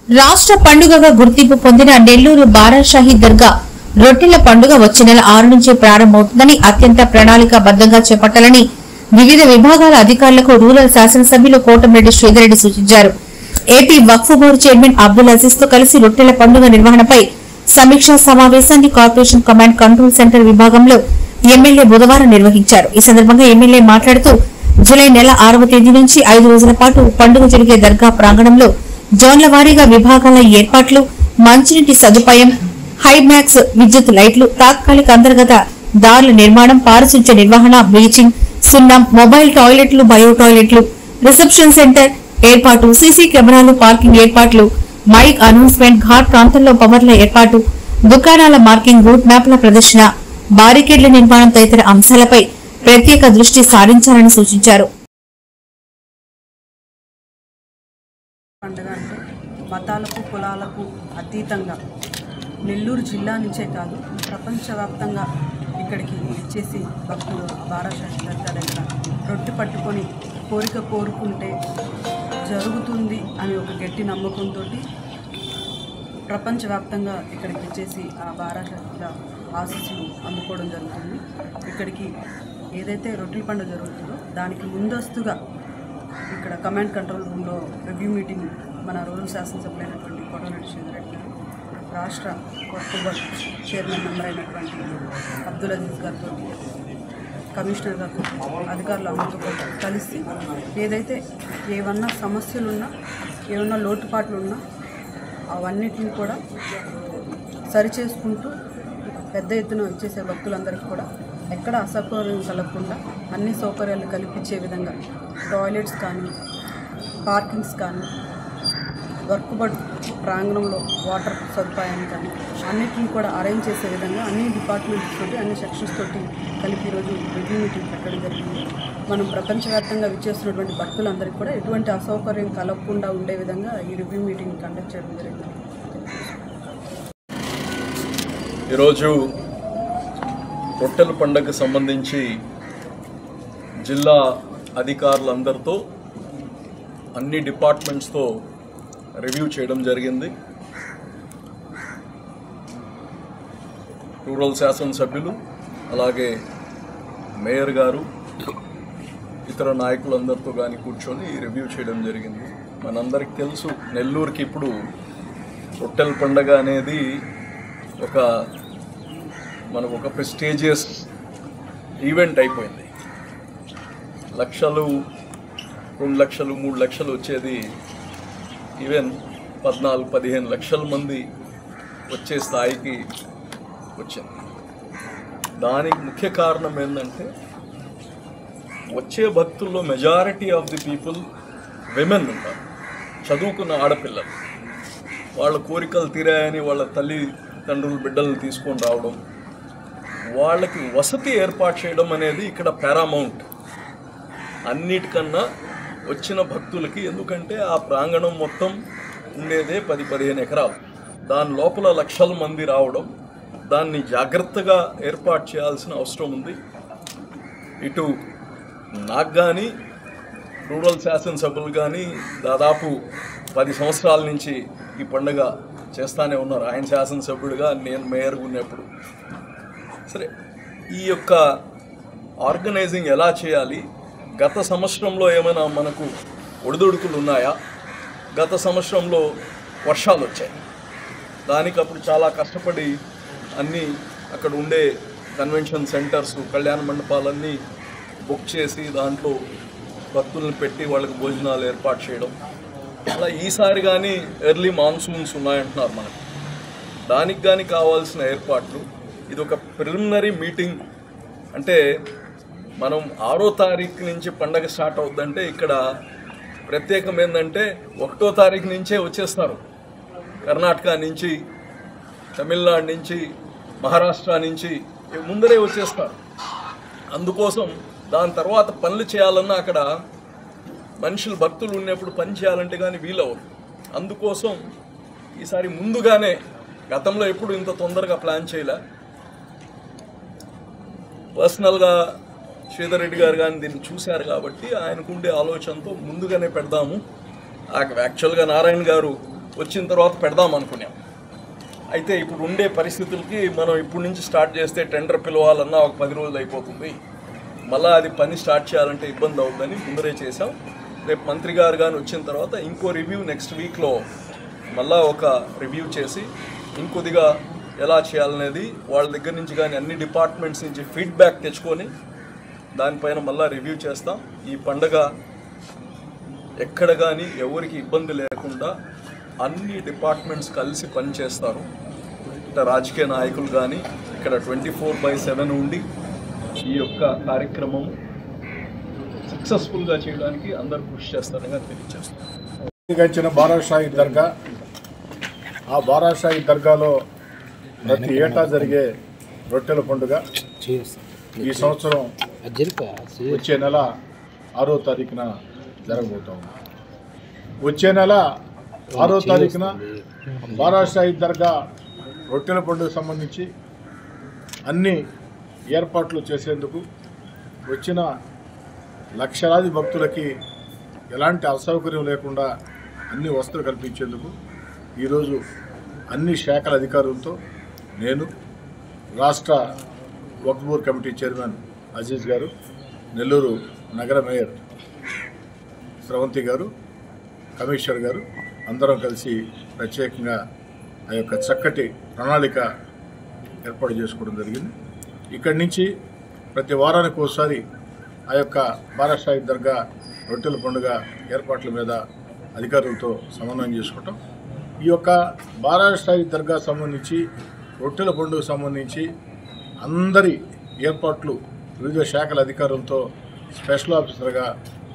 రాష్ట్ర పండుగగా గుర్తింపు పొందిన నెల్లూరు బారాషాహి దర్గా రొట్టెల పండుగ వచ్చే నెల 6 నుంచి ప్రారంభమవుతుందని అత్యంత ప్రణాళికాబద్దంగా చేపట్టాలని వివిధ విభాగాల అధికారులకు రూరల్ శాసనసభ్యులు కోటమిరెడ్డి శ్రీధర్రెడ్డి సూచించారు. ఏపీ వక్ఫ్ బోర్డు చైర్మన్ అబ్దుల్ అజీజ్ తో కలిసి రొట్టెల పండుగ నిర్వహణపై సమీక్షా సమావేశాన్ని కార్పొరేషన్ కమాండ్ కంట్రోల్ సెంటర్ విభాగంలో ఎమ్మెల్యే బుధవారం నిర్వహించారు. ఈ సందర్భంగా ఎమ్మెల్యే మాట్లాడుతూ జూలై నెల 6వ తేదీ నుంచి 5 రోజుల పాటు పండుగ జరిగే దర్గా ప్రాంగణంలో జోన్ల వారీగా విభాగాల ఏర్పాట్లు, మంచినీటి సదుపాయం, హైమాక్స్ విద్యుత్ లైట్లు, తాత్కాలిక అంతర్గత దారుల నిర్మాణం, పారిశుధ్య నిర్వహణ, బ్లీచింగ్, సున్నం, మొబైల్ టాయిలెట్లు, బయో టాయిలెట్లు, రిసెప్షన్ సెంటర్ ఏర్పాటు, సీసీ కెమెరాలు, పార్కింగ్ ఏర్పాట్లు, మైక్ అనౌన్స్మెంట్, ఘాట్ ప్రాంతంలో పవర్ల ఏర్పాటు, దుకాణాల మార్కింగ్, రూట్ మ్యాప్ల ప్రదర్శన, బారికేడ్ల నిర్మాణం తదితర అంశాలపై ప్రత్యేక దృష్టి సారించాలని సూచించారు. పండుగ అంటే మతాలకు కులాలకు అతీతంగా నెల్లూరు జిల్లా నుంచే కాదు ప్రపంచవ్యాప్తంగా ఇక్కడికి వచ్చేసి భక్తులు బారాషాహి దర్గా దగ్గర రొట్టె పట్టుకొని కోరిక కోరుకుంటే జరుగుతుంది అని ఒక గట్టి నమ్మకంతో ప్రపంచవ్యాప్తంగా ఇక్కడికి వచ్చేసి ఆ బారాషాహిగా ఆశీస్సులు అందుకోవడం జరుగుతుంది. ఇక్కడికి ఏదైతే రొట్టెల పండుగ జరుగుతుందో దానికి ముందస్తుగా ఇక్కడ కమాండ్ కంట్రోల్ రూమ్లో రివ్యూ మీటింగ్ మన రూరల్ శాసనసభ్యులైనటువంటి కోటమిరెడ్డి శ్రీధర్రెడ్డి గారు, రాష్ట్ర వక్ఫ్ బోర్డు చైర్మన్ మెంబర్ అయినటువంటి అబ్దుల్ అజీజ్ గారితో, కమిషనర్ గారితో, అధికారులు అందరితో కలిసి ఏదైతే ఏమన్నా సమస్యలున్నా, ఏమన్నా లోటుపాట్లున్నా అవన్నిటిని కూడా సరిచేసుకుంటూ పెద్ద ఎత్తున వచ్చేసే భక్తులందరికీ కూడా ఎక్కడ అసౌకర్యం కలగకుండా అన్ని సౌకర్యాలు కల్పించే విధంగా టాయిలెట్స్ కానీ, పార్కింగ్స్ కానీ, వర్క్ బోర్డ్ ప్రాంగణంలో వాటర్ సదుపాయాన్ని కానీ అన్నిటిని కూడా అరేంజ్ చేసే విధంగా అన్ని డిపార్ట్మెంట్స్ తోటి, అన్ని సెక్షన్స్ తోటి కలిపి ఈరోజు రివ్యూ మీటింగ్ పెట్టడం జరిగింది. మనం ప్రపంచవ్యాప్తంగా విచ్చేస్తున్నటువంటి భక్తులందరికీ కూడా ఎటువంటి అసౌకర్యం కలగకుండా ఉండే విధంగా ఈ రివ్యూ మీటింగ్ కండక్ట్ చేయడం జరిగింది. ఈరోజు రొట్టెల పండుగకు సంబంధించి జిల్లా అధికారులందరితో అన్ని డిపార్ట్మెంట్స్తో రివ్యూ చేయడం జరిగింది. రూరల్ శాసనసభ్యులు, అలాగే మేయర్ గారు, ఇతర నాయకులందరితో కానీ కూర్చొని రివ్యూ చేయడం జరిగింది. మనందరికీ తెలుసు, నెల్లూరుకి ఇప్పుడు రొట్టెల పండుగ అనేది మనకు ఒక ప్రెస్టీజియస్ ఈవెంట్ అయిపోయింది. లక్షలు, 2 లక్షలు, 3 లక్షలు వచ్చేది ఈవెన్ 14-15 లక్షల మంది వచ్చే స్థాయికి వచ్చింది. దానికి ముఖ్య కారణం ఏంటంటే వచ్చే భక్తుల్లో majority of the people women ఉంటారు, చదువుకున్న ఆడపిల్లలు. వాళ్ళ కోరికలు తీరాయని వాళ్ళ తల్లిదండ్రులు బిడ్డలను తీసుకొని రావడం, వాళ్ళకి వసతి ఏర్పాటు చేయడం అనేది ఇక్కడ పారామౌంట్ అన్నిటికన్నా వచ్చిన భక్తులకి. ఎందుకంటే ఆ ప్రాంగణం మొత్తం ఉండేదే 10-15 ఎకరాలు. దాని లోపల లక్షల మంది రావడం, దాన్ని జాగ్రత్తగా ఏర్పాటు చేయాల్సిన అవసరం ఉంది. ఇటు నాకు కానీ, రూరల్ శాసనసభ్యులు కానీ దాదాపు 10 సంవత్సరాల నుంచి ఈ పండుగ చేస్తూనే ఉన్నారు. ఆయన శాసనసభ్యుడిగా, నేను మేయర్గా ఉన్నప్పుడు. సరే, ఈ యొక్క ఆర్గనైజింగ్ ఎలా చేయాలి? గత సంవత్సరంలో ఏమైనా మనకు ఒడిదుడుకులు ఉన్నాయా? గత సంవత్సరంలో వర్షాలు వచ్చాయి. దానికి అప్పుడు చాలా కష్టపడి అన్నీ అక్కడ ఉండే కన్వెన్షన్ సెంటర్స్, కళ్యాణ మండపాలన్నీ బుక్ చేసి దాంట్లో భక్తులను పెట్టి వాళ్ళకి భోజనాలు ఏర్పాటు చేయడం. అలా ఈసారి కానీ ఎర్లీ మాన్సూన్స్ ఉన్నాయంటున్నారు మనకు. దానికి కానీ కావాల్సిన ఏర్పాట్లు, ఇది ఒక ప్రిలిమినరీ మీటింగ్. అంటే మనం 6వ తారీఖు నుంచి పండగ స్టార్ట్ అవుద్దంటే ఇక్కడ ప్రత్యేకం ఏంటంటే 1వ తారీఖు నుంచే వచ్చేస్తారు. కర్ణాటక నుంచి, తమిళనాడు నుంచి, మహారాష్ట్ర నుంచి ముందరే వచ్చేస్తారు. అందుకోసం దాని తర్వాత పనులు చేయాలన్నా అక్కడ మనుషులు, భక్తులు ఉన్నప్పుడు పని చేయాలంటే కానీ వీలవదు. అందుకోసం ఈసారి ముందుగానే, గతంలో ఎప్పుడు ఇంత తొందరగా ప్లాన్ చేయలే. పర్సనల్గా శ్రీధర్ రెడ్డి గారు కానీ దీన్ని చూశారు కాబట్టి ఆయనకుండే ఆలోచనతో ముందుగానే పెడదాము. యాక్చువల్గా నారాయణ గారు వచ్చిన తర్వాత పెడదాం అనుకున్నాం. అయితే ఇప్పుడు ఉండే పరిస్థితులకి మనం ఇప్పటి నుంచి స్టార్ట్ చేస్తే టెండర్ పిలవాలన్నా ఒక 10 రోజులు అయిపోతుంది. మళ్ళీ అది పని స్టార్ట్ చేయాలంటే ఇబ్బంది అవుతుందని ముందరే చేసాం. రేపు మంత్రి గారు కానీ వచ్చిన తర్వాత ఇంకో రివ్యూ నెక్స్ట్ వీక్లో మళ్ళీ ఒక రివ్యూ చేసి ఇంకొద్దిగా ఎలా చేయాలనేది వాళ్ళ దగ్గర నుంచి కానీ అన్ని డిపార్ట్మెంట్స్ నుంచి ఫీడ్బ్యాక్ తెచ్చుకొని దానిపైన మళ్ళీ రివ్యూ చేస్తాం. ఈ పండగ ఎక్కడ కానీ ఎవరికి ఇబ్బంది లేకుండా అన్ని డిపార్ట్మెంట్స్ కలిసి పనిచేస్తారు. ఇట్లా రాజకీయ నాయకులు కానీ ఇక్కడ 24/7 ఉండి ఈ యొక్క కార్యక్రమం సక్సెస్ఫుల్గా చేయడానికి అందరూ కృషి చేస్తారని తెలియజేస్తారు. గడిచిన బారాషాహి దర్గా, ఆ బారాషాహి దర్గాలో ప్రతి ఏటా జరిగే రొట్టెల పండుగ ఈ సంవత్సరం వచ్చే నెల 6వ తారీఖున జరగబోతాం. వచ్చే నెల 6వ తారీఖున బారాషాహి దర్గా రొట్టెల పండుగ సంబంధించి అన్ని ఏర్పాట్లు చేసేందుకు వచ్చిన లక్షలాది భక్తులకి ఎలాంటి అసౌకర్యం లేకుండా అన్ని వసతులు కల్పించేందుకు ఈరోజు అన్ని శాఖల అధికారులతో నేను, రాష్ట్ర వక్ఫ్ బోర్డ్ కమిటీ చైర్మన్ అజీజ్ గారు, నెల్లూరు నగర మేయర్ స్రవంతి గారు, కమిషనర్ గారు అందరం కలిసి ప్రత్యేకంగా ఆ యొక్క చక్కటి ప్రణాళిక ఏర్పాటు చేసుకోవడం జరిగింది. ఇక్కడి నుంచి ప్రతి వారానికి ఒకసారి ఆ యొక్క బారాషాహి దర్గా రొట్టెల పండుగ ఏర్పాట్ల మీద అధికారులతో సమన్వయం చేసుకోవటం, ఈ యొక్క బారాషాహి దర్గా సంబంధించి రొట్టెల పండుగ సంబంధించి అందరి ఏర్పాట్లు వివిధ శాఖల అధికారులతో స్పెషల్ ఆఫీసర్గా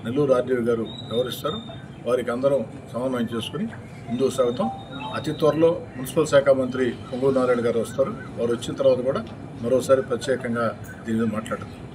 నెల్లూరు ఆర్డీఓ గారు వ్యవహరిస్తారు. వారికి అందరం సమన్వయం చేసుకుని ముందుకు సాగుతాం. అతి త్వరలో మున్సిపల్ శాఖ మంత్రి పొంగూరు నారాయణ గారు వస్తారు. వారు వచ్చిన తర్వాత కూడా మరోసారి ప్రత్యేకంగా దీని మీద మాట్లాడతారు.